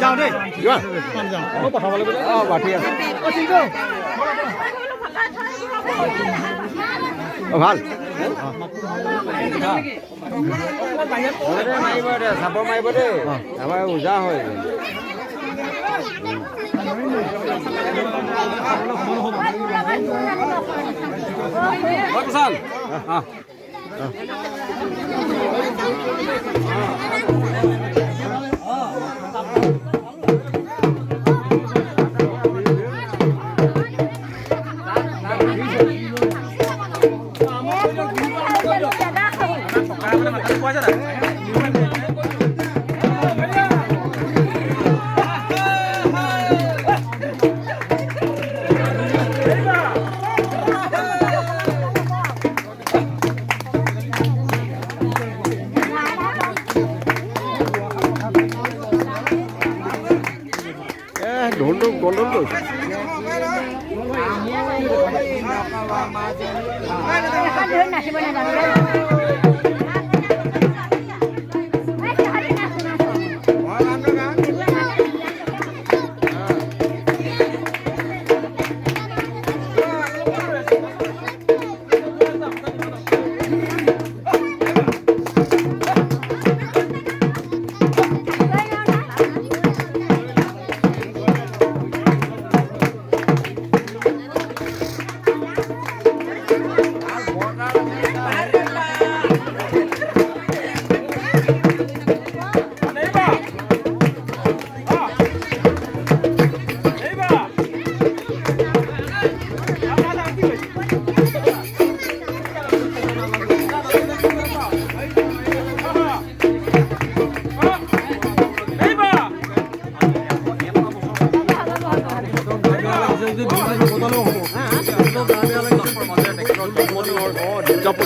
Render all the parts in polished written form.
যাওঁ দেই বাঠি আছে ভাল মাৰিব দে চাপৰ মাৰিব দেই আমাৰ ওজা হয় ঢোলটো গণ্ডলটো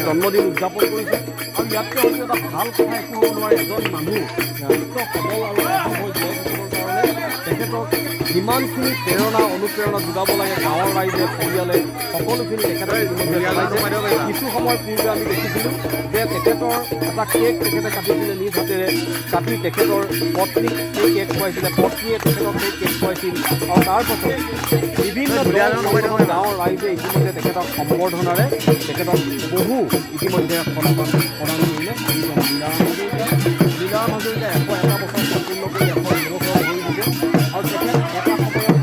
জন্মদিন উদযাপন কৰিছে আৰু ইয়াতকৈ হয়তো এটা ভাল কথা একো হ'ব নোৱাৰে এজন মানুহ সুস্থ সবল আৰু হৈ জীয়াই থাকিবৰ কাৰণে তেখেতক যিমানখিনি প্ৰেৰণা অনুপ্ৰেৰণা যোগাব লাগে গাঁৱৰ ৰাইজে পৰিয়ালে সকলোখিনি তেখেতে কিছু সময় পূৰ্বে আমি দেখিছিলোঁ যে তেখেতৰ এটা কেক তেখেতে কাটিছিলে নিজ হাতেৰে কাটি তেখেতৰ পত্নীক সেই কেক খুৱাইছিলে পত্নীয়ে তেখেতক সেই কেক খুৱাইছিল আৰু তাৰপাছত বিভিন্ন গাঁৱৰ ৰাইজে ইতিমধ্যে তেখেতক সম্বৰ্ধনাৰে তেখেতক বহু ইতিমধ্যে সন্মান প্ৰদান কৰিলে লীলা হাজৰিকা 101 বছৰ সম্পূৰ্ণ কৰি 102 বছৰ হৈ গৈছে আৰু তেখেত এটা সময়ত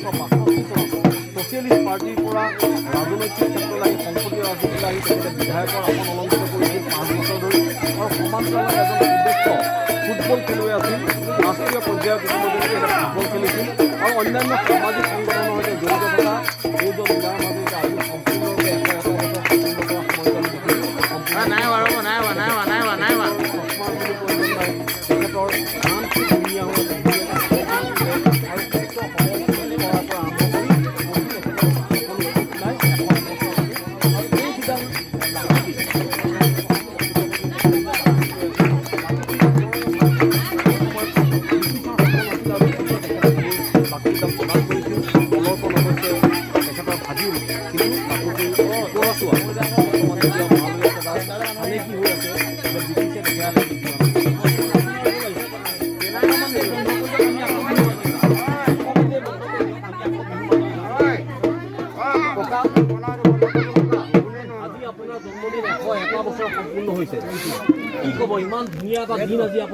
1962 ছ'চিয়েলিষ্ট পাৰ্টিৰ পৰা ৰাজনৈতিক ক্ষেত্ৰলৈ আহি সংসদীয় ৰাজনীতিলৈ আহি তেখেতে বিধায়কৰ আসন অলংকৃত কৰিছিল 5 বছৰ ধৰি আৰু সমান্তৰালত এজন সুদক্ষ ফুটবল খেলুৱৈ আছিল ৰাষ্ট্ৰীয় পৰ্যায়ত ইতিমধ্যে তেখেতে ফুটবল খেলিছিল আৰু অন্যান্য সামাজিক সংগঠনৰ সৈতে জড়িত থকা এইজন লীলা হাজৰিকা আজি সম্পূৰ্ণৰূপে 101 বছৰ সম্পূৰ্ণ হৈছে কি ক'ব ইমান ধুনীয়া এটা দিন আজি আপুনি